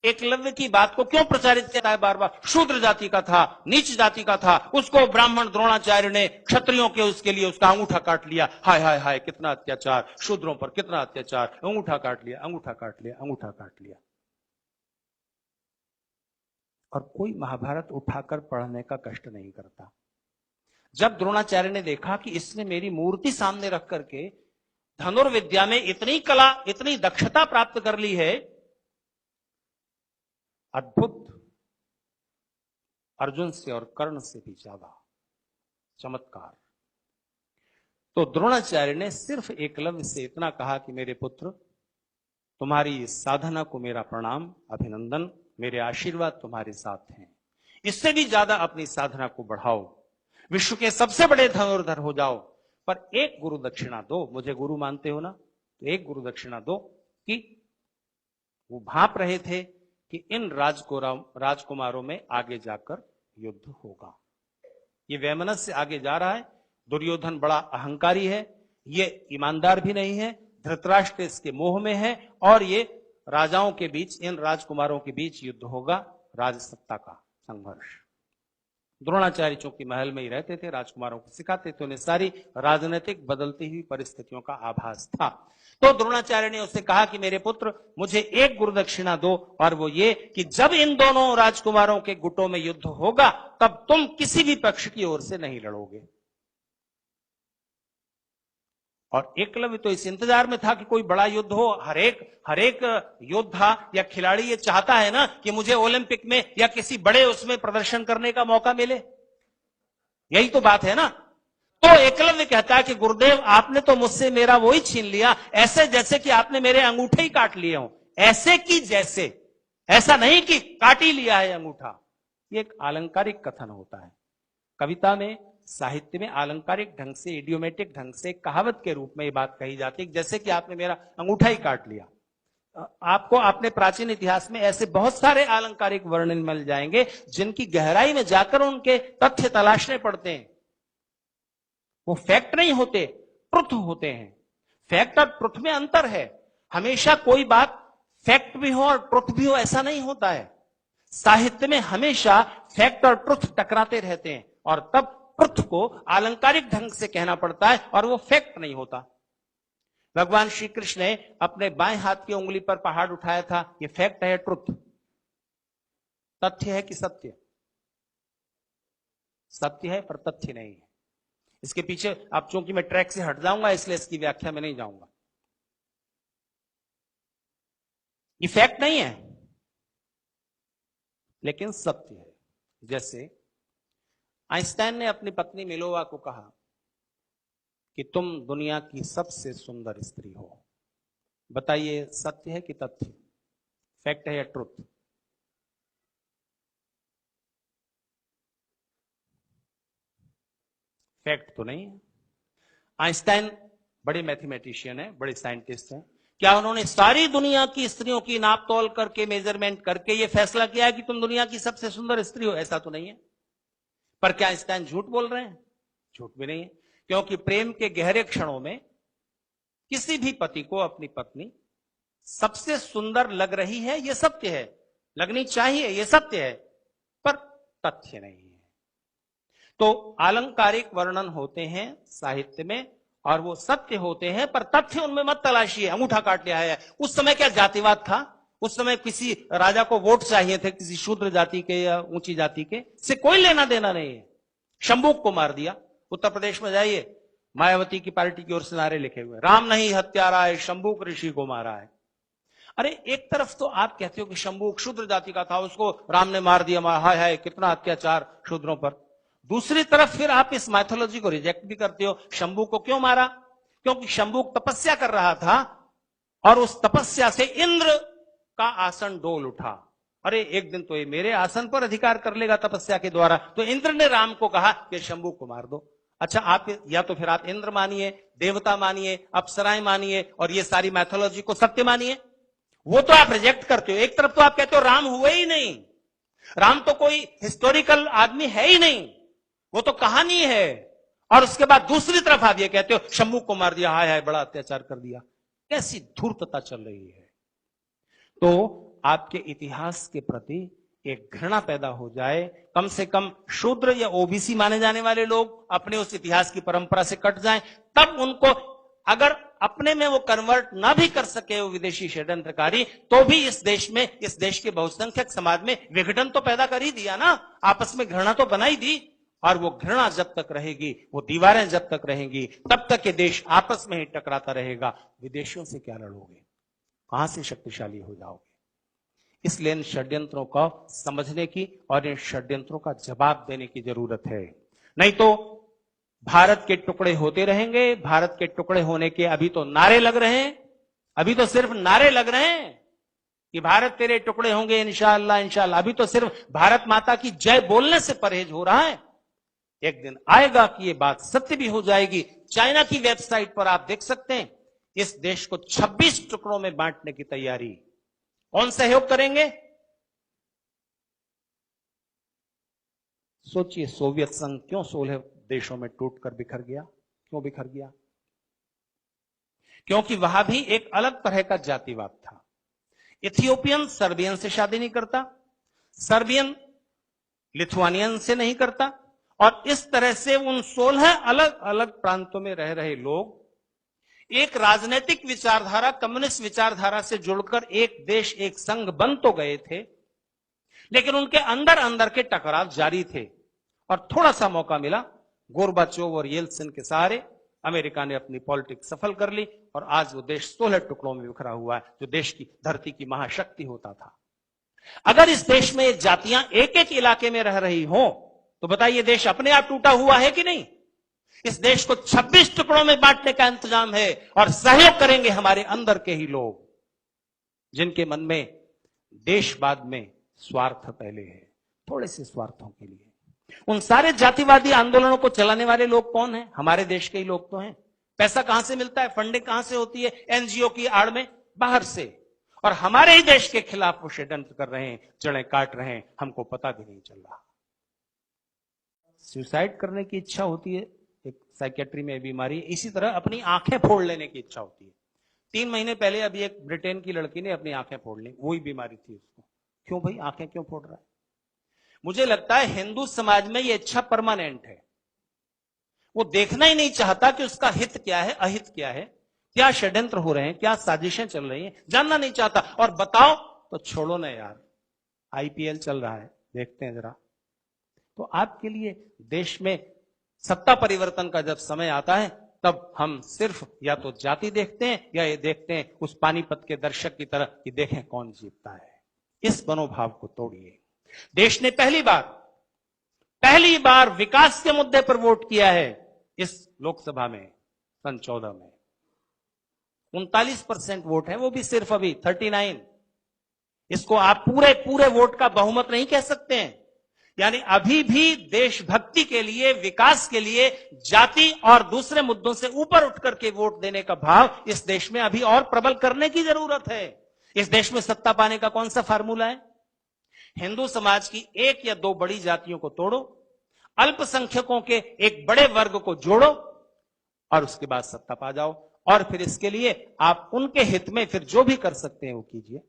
एकलव्य की बात को क्यों प्रचारित किया है बार बार? शूद्र जाति का था, नीच जाति का था, उसको ब्राह्मण द्रोणाचार्य ने क्षत्रियों के उसके लिए उसका अंगूठा काट लिया। हाय हाय हाय, कितना अत्याचार शूद्रों पर, कितना अत्याचार, अंगूठा काट लिया, अंगूठा काट लिया, अंगूठा काट लिया। और कोई महाभारत उठाकर पढ़ने का कष्ट नहीं करता। जब द्रोणाचार्य ने देखा कि इसने मेरी मूर्ति सामने रख करके धनुर्विद्या में इतनी कला, इतनी दक्षता प्राप्त कर ली है, अद्भुत, अर्जुन से और कर्ण से भी ज्यादा चमत्कार, तो द्रोणाचार्य ने सिर्फ एकलव्य से इतना कहा कि मेरे पुत्र, तुम्हारी इस साधना को मेरा प्रणाम, अभिनंदन, मेरे आशीर्वाद तुम्हारे साथ हैं। इससे भी ज्यादा अपनी साधना को बढ़ाओ, विश्व के सबसे बड़े धनुर्धर हो जाओ, पर एक गुरु दक्षिणा दो। मुझे गुरु मानते हो ना, तो एक गुरु दक्षिणा दो कि वो भांप रहे थे कि इन राजकुमारों में आगे जाकर युद्ध होगा। ये वैमनस्य से आगे जा रहा है। दुर्योधन बड़ा अहंकारी है, ये ईमानदार भी नहीं है, धृतराष्ट्र इसके मोह में है, और ये राजाओं के बीच, इन राजकुमारों के बीच युद्ध होगा, राजसत्ता का संघर्ष। द्रोणाचार्य चूंकि महल में ही रहते थे, राजकुमारों को सिखाते थे, उन्हें सारी राजनीतिक बदलती हुई परिस्थितियों का आभास था। तो द्रोणाचार्य ने उससे कहा कि मेरे पुत्र, मुझे एक गुरुदक्षिणा दो, और वो ये कि जब इन दोनों राजकुमारों के गुटों में युद्ध होगा, तब तुम किसी भी पक्ष की ओर से नहीं लड़ोगे। और एकलव्य तो इस इंतजार में था कि कोई बड़ा युद्ध हो। हरेक योद्धा या खिलाड़ी ये चाहता है ना कि मुझे ओलंपिक में या किसी बड़े उसमें प्रदर्शन करने का मौका मिले, यही तो बात है ना। तो एकलव्य कहता है कि गुरुदेव, आपने तो मुझसे मेरा वही छीन लिया, ऐसे जैसे कि आपने मेरे अंगूठे ही काट लिए हो। ऐसे कि जैसे, ऐसा नहीं कि काट ही लिया है अंगूठा। ये एक अलंकारिक कथन होता है कविता में, साहित्य में अलंकारिक ढंग से, इडियोमेटिक ढंग से, कहावत के रूप में ये बात कही जाती है, जैसे कि आपने मेरा अंगूठा ही काट लिया। आपको अपने प्राचीन इतिहास में ऐसे बहुत सारे अलंकारिक वर्णन मिल जाएंगे जिनकी गहराई में जाकर उनके तथ्य तलाशने पड़ते हैं। वो फैक्ट नहीं होते, ट्रुथ होते हैं। फैक्ट और ट्रुथ में अंतर है। हमेशा कोई बात फैक्ट भी हो और ट्रुथ भी हो, ऐसा नहीं होता है। साहित्य में हमेशा फैक्ट और ट्रुथ टकराते रहते हैं, और तब ट्रुथ को अलंकारिक ढंग से कहना पड़ता है, और वो फैक्ट नहीं होता। भगवान श्री कृष्ण ने अपने बाएं हाथ की उंगली पर पहाड़ उठाया था, ये फैक्ट है, ट्रुथ, तथ्य है कि सत्य? सत्य है पर तथ्य नहीं है। इसके पीछे, अब चूंकि मैं ट्रैक से हट जाऊंगा इसलिए इसकी व्याख्या में नहीं जाऊंगा। ये फैक्ट नहीं है लेकिन सत्य है। जैसे आइंस्टाइन ने अपनी पत्नी मिलोवा को कहा कि तुम दुनिया की सबसे सुंदर स्त्री हो। बताइए, सत्य है कि तथ्य? फैक्ट है या ट्रुथ? फैक्ट तो नहीं है। आइंस्टाइन बड़े मैथमेटिशियन है, बड़े साइंटिस्ट हैं। क्या उन्होंने सारी दुनिया की स्त्रियों की नाप तोल करके, मेजरमेंट करके ये फैसला किया है कि तुम दुनिया की सबसे सुंदर स्त्री हो? ऐसा तो नहीं है। पर क्या आइंस्टाइन झूठ बोल रहे हैं? झूठ भी नहीं है, क्योंकि प्रेम के गहरे क्षणों में किसी भी पति को अपनी पत्नी सबसे सुंदर लग रही है, यह सत्य है, लगनी चाहिए, यह सत्य है, पर तथ्य नहीं है। तो अलंकारिक वर्णन होते हैं साहित्य में, और वो सत्य होते हैं, पर तथ्य उनमें मत तलाशिए। अंगूठा काट लिया है, उस समय क्या जातिवाद था? उस समय किसी राजा को वोट चाहिए थे, किसी शूद्र जाति के या ऊंची जाति के से कोई लेना देना नहीं है। शंभूक को मार दिया। उत्तर प्रदेश में जाइए, मायावती की पार्टी की ओर से नारे लिखे हुए, राम नहीं हत्यारा है, शंभूक ऋषि को मारा है। अरे एक तरफ तो आप कहते हो कि शंभूक शूद्र जाति का था, उसको राम ने मार दिया, हाय हाय कितना अत्याचार शूद्रों पर। दूसरी तरफ फिर आप इस माइथोलॉजी को रिजेक्ट भी करते हो। शंभूक को क्यों मारा? क्योंकि शंभूक तपस्या कर रहा था, और उस तपस्या से इंद्र का आसन डोल उठा। अरे एक दिन तो ये मेरे आसन पर अधिकार कर लेगा तपस्या के द्वारा। तो इंद्र ने राम को कहा कि शंभूक को मार दो। अच्छा, आप या तो फिर आप इंद्र मानिए, देवता मानिए, अप्सराएं मानिए, और ये सारी मैथोलॉजी को सत्य मानिए, वो तो आप रिजेक्ट करते हो। एक तरफ तो आप कहते हो राम हुए ही नहीं, राम तो कोई हिस्टोरिकल आदमी है ही नहीं, वो तो कहानी है, और उसके बाद दूसरी तरफ आप ये कहते हो शंभूक को मार दिया, हाय हाय बड़ा अत्याचार कर दिया। कैसी धूर्तता चल रही है। तो आपके इतिहास के प्रति एक घृणा पैदा हो जाए। कम से कम शूद्र या ओबीसी माने जाने वाले लोग अपने उस इतिहास की परंपरा से कट जाएं, तब उनको अगर अपने में वो कन्वर्ट ना भी कर सके वो विदेशी षड्यंत्रकारी, तो भी इस देश में, इस देश के बहुसंख्यक समाज में विघटन तो पैदा कर ही दिया ना, आपस में घृणा तो बना ही दी। और वो घृणा जब तक रहेगी, वो दीवारें जब तक रहेंगी, तब तक ये देश आपस में ही टकराता रहेगा। विदेशियों से क्या लड़ोगे, कहां से शक्तिशाली हो जाओगे? इसलिए इन षड्यंत्रों को समझने की और इन षड्यंत्रों का जवाब देने की जरूरत है। नहीं तो भारत के टुकड़े होते रहेंगे। भारत के टुकड़े होने के अभी तो नारे लग रहे हैं, अभी तो सिर्फ नारे लग रहे हैं कि भारत तेरे टुकड़े होंगे इंशाअल्लाह इंशाअल्लाह। अभी तो सिर्फ भारत माता की जय बोलने से परहेज हो रहा है। एक दिन आएगा कि ये बात सत्य भी हो जाएगी। चाइना की वेबसाइट पर आप देख सकते हैं, इस देश को 26 टुकड़ों में बांटने की तैयारी। कौन सहयोग करेंगे? सोचिए, सोवियत संघ क्यों 16 देशों में टूटकर बिखर गया? क्यों बिखर गया? क्योंकि वहां भी एक अलग तरह का जातिवाद था। इथियोपियन सर्बियन से शादी नहीं करता, सर्बियन लिथुआनियन से नहीं करता, और इस तरह से उन 16 अलग अलग प्रांतों में रह रहे लोग एक राजनीतिक विचारधारा, कम्युनिस्ट विचारधारा से जुड़कर एक देश, एक संघ बन तो गए थे, लेकिन उनके अंदर अंदर के टकराव जारी थे। और थोड़ा सा मौका मिला, गोरबाचोव और येल्त्सिन के सहारे अमेरिका ने अपनी पॉलिटिक्स सफल कर ली और आज वो देश 16 टुकड़ों में बिखरा हुआ है, जो देश की धरती की महाशक्ति होता था। अगर इस देश में ये जातियां एक एक इलाके में रह रही हो, तो बताइए देश अपने आप टूटा हुआ है कि नहीं? इस देश को 26 टुकड़ों में बांटने का इंतजाम है और सहयोग करेंगे हमारे अंदर के ही लोग, जिनके मन में देशवाद में स्वार्थ पहले है, थोड़े से स्वार्थों के लिए। उन सारे जातिवादी आंदोलनों को चलाने वाले लोग कौन हैं? हमारे देश के ही लोग तो हैं। पैसा कहां से मिलता है, फंडिंग कहां से होती है? एनजीओ की आड़ में, बाहर से। और हमारे ही देश के खिलाफ वो षड्यंत्र कर रहे हैं, जड़ें काट रहे हैं, हमको पता भी नहीं चल रहा। सुसाइड करने की इच्छा होती है, एक साइकेट्री में बीमारी, इसी तरह अपनी आंखें फोड़ लेने की इच्छा होती है। 3 महीने पहले अभी एक ब्रिटेन की लड़की ने अपनी आंखें फोड़ ली, वही बीमारी थी उसको। क्यों भाई, आंखें क्यों फोड़ रहा है? मुझे लगता है हिंदू समाज में ये इच्छा परमानेंट है। वो देखना ही नहीं चाहता कि उसका हित क्या है, अहित क्या है, क्या षड्यंत्र हो रहे हैं, क्या साजिशें चल रही हैं, जानना नहीं चाहता। और बताओ तो छोड़ो ना यार, आईपीएल चल रहा है, देखते हैं जरा। तो आपके लिए देश में सत्ता परिवर्तन का जब समय आता है, तब हम सिर्फ या तो जाति देखते हैं या ये देखते हैं उस पानीपत के दर्शक की तरह कि देखें कौन जीतता है। इस मनोभाव को तोड़िए। देश ने पहली बार विकास के मुद्दे पर वोट किया है इस लोकसभा में, सन 14 में 39% वोट है, वो भी सिर्फ अभी 39। इसको आप पूरे वोट का बहुमत नहीं कह सकते हैं। यानी अभी भी देशभक्ति के लिए, विकास के लिए जाति और दूसरे मुद्दों से ऊपर उठकर के वोट देने का भाव इस देश में अभी और प्रबल करने की जरूरत है। इस देश में सत्ता पाने का कौन सा फार्मूला है? हिंदू समाज की 1 या 2 बड़ी जातियों को तोड़ो, अल्पसंख्यकों के एक बड़े वर्ग को जोड़ो और उसके बाद सत्ता पा जाओ। और फिर इसके लिए आप उनके हित में फिर जो भी कर सकते हैं वो कीजिए।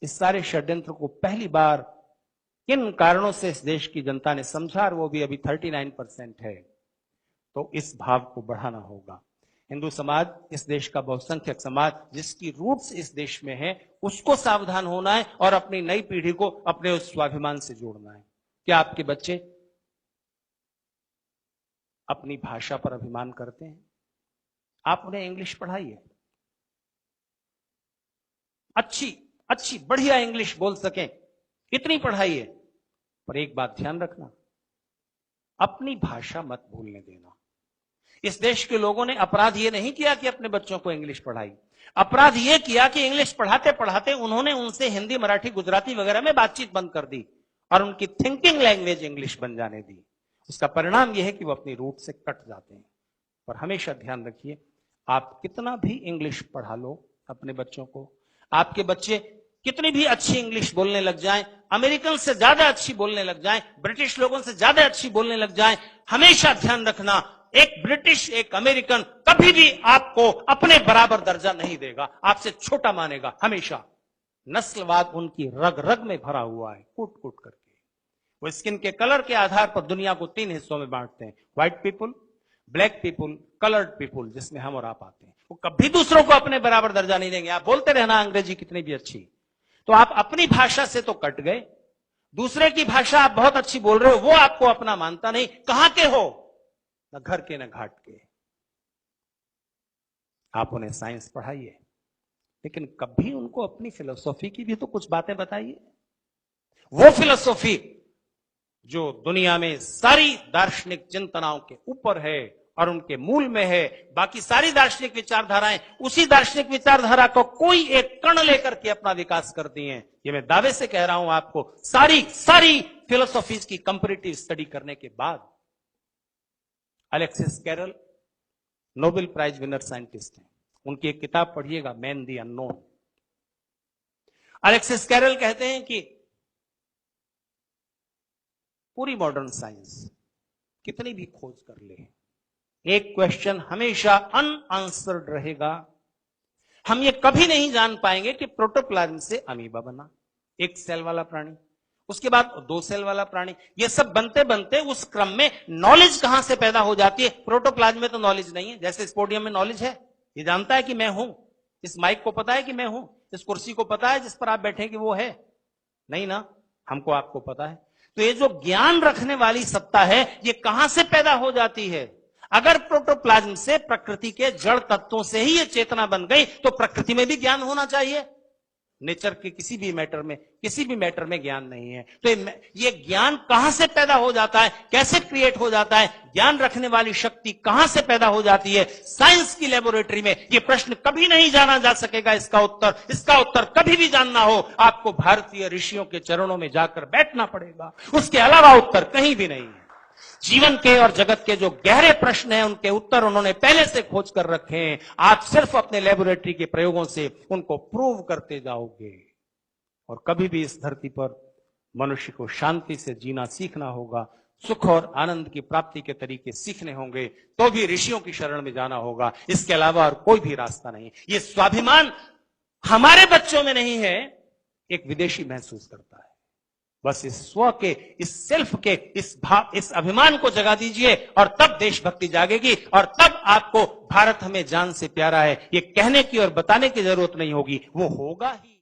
इस सारे षड्यंत्र को पहली बार किन कारणों से इस देश की जनता ने समझा, और वो भी अभी 39% है, तो इस भाव को बढ़ाना होगा। हिंदू समाज, इस देश का बहुसंख्यक समाज जिसकी रूट्स इस देश में है, उसको सावधान होना है और अपनी नई पीढ़ी को अपने उस स्वाभिमान से जोड़ना है। क्या आपके बच्चे अपनी भाषा पर अभिमान करते हैं? आप उन्हें इंग्लिश पढ़ाइए, अच्छी बढ़िया इंग्लिश बोल सकें, इतनी पढ़ाइए। पर एक बात ध्यान रखना, अपनी भाषा मत भूलने देना। इस देश के लोगों ने अपराध ये नहीं किया कि अपने बच्चों को इंग्लिश पढ़ाई, अपराध ये किया कि इंग्लिश पढ़ाते पढ़ाते उन्होंने उनसे हिंदी, मराठी, गुजराती वगैरह में बातचीत बंद कर दी और उनकी थिंकिंग लैंग्वेज इंग्लिश बन जाने दी। उसका परिणाम यह है कि वो अपनी रूट से कट जाते हैं। पर हमेशा ध्यान रखिए, आप कितना भी इंग्लिश पढ़ा लो अपने बच्चों को, आपके बच्चे कितनी भी अच्छी इंग्लिश बोलने लग जाएं, अमेरिकन से ज्यादा अच्छी बोलने लग जाएं, ब्रिटिश लोगों से ज्यादा अच्छी बोलने लग जाएं, हमेशा ध्यान रखना, एक ब्रिटिश, एक अमेरिकन कभी भी आपको अपने बराबर दर्जा नहीं देगा, आपसे छोटा मानेगा हमेशा। नस्लवाद उनकी रग रग में भरा हुआ है, कूट कूट करके। वो स्किन के कलर के आधार पर दुनिया को 3 हिस्सों में बांटते हैं, white people, black people, coloured people, जिसमें हम और आप आते हैं। वो कभी दूसरों को अपने बराबर दर्जा नहीं देंगे। आप बोलते रहना अंग्रेजी कितनी भी अच्छी, तो आप अपनी भाषा से तो कट गए, दूसरे की भाषा आप बहुत अच्छी बोल रहे हो, वो आपको अपना मानता नहीं। कहां के हो? न घर के न घाट के। आप उन्हें साइंस पढ़ाइए, लेकिन कभी उनको अपनी फिलोसॉफी की भी तो कुछ बातें बताइए। वो फिलोसॉफी जो दुनिया में सारी दार्शनिक चिंतनाओं के ऊपर है और उनके मूल में है। बाकी सारी दार्शनिक विचारधाराएं उसी दार्शनिक विचारधारा को कोई एक कण लेकर के अपना विकास करती हैं। ये मैं दावे से कह रहा हूं आपको, सारी फिलोसॉफीज की कंपैरेटिव स्टडी करने के बाद। Alexis Carrel Nobel prize winner scientist हैं, उनकी एक किताब पढ़िएगा, man the unknown. Alexis Carrel कहते हैं कि पूरी मॉडर्न साइंस कितनी भी खोज कर ले, एक क्वेश्चन हमेशा अनआंसर्ड रहेगा। हम ये कभी नहीं जान पाएंगे कि प्रोटोप्लाज्म से अमीबा बना, 1 सेल वाला प्राणी, उसके बाद 2 सेल वाला प्राणी। ये सब बनते बनते उस क्रम में नॉलेज कहां से पैदा हो जाती है? प्रोटोप्लाज्म में तो नॉलेज नहीं है। जैसे इस पोडियम में नॉलेज है, ये जानता है कि मैं हूं, इस माइक को पता है कि मैं हूं, इस कुर्सी को पता है जिस पर आप बैठे कि वो है, नहीं ना? हमको आपको पता है। तो ये जो ज्ञान रखने वाली सत्ता है, ये कहां से पैदा हो जाती है? अगर प्रोटोप्लाज्म से, प्रकृति के जड़ तत्वों से ही ये चेतना बन गई, तो प्रकृति में भी ज्ञान होना चाहिए। नेचर के किसी भी मैटर में ज्ञान नहीं है। तो ये ज्ञान कहां से पैदा हो जाता है, कैसे क्रिएट हो जाता है, ज्ञान रखने वाली शक्ति कहां से पैदा हो जाती है? साइंस की लेबोरेटरी में ये प्रश्न कभी नहीं जाना जा सकेगा। इसका उत्तर कभी भी जानना हो, आपको भारतीय ऋषियों के चरणों में जाकर बैठना पड़ेगा। उसके अलावा उत्तर कहीं भी नहीं है। जीवन के और जगत के जो गहरे प्रश्न हैं, उनके उत्तर उन्होंने पहले से खोज कर रखे हैं। आप सिर्फ अपने लेबोरेटरी के प्रयोगों से उनको प्रूव करते जाओगे। और कभी भी इस धरती पर मनुष्य को शांति से जीना सीखना होगा, सुख और आनंद की प्राप्ति के तरीके सीखने होंगे, तो भी ऋषियों की शरण में जाना होगा। इसके अलावा और कोई भी रास्ता नहीं। ये स्वाभिमान हमारे बच्चों में नहीं है, एक विदेशी महसूस करता है। बस इस स्व के, इस सेल्फ के, इस अभिमान को जगा दीजिए, और तब देशभक्ति जागेगी, और तब आपको भारत हमें जान से प्यारा है ये कहने की और बताने की जरूरत नहीं होगी, वो होगा ही।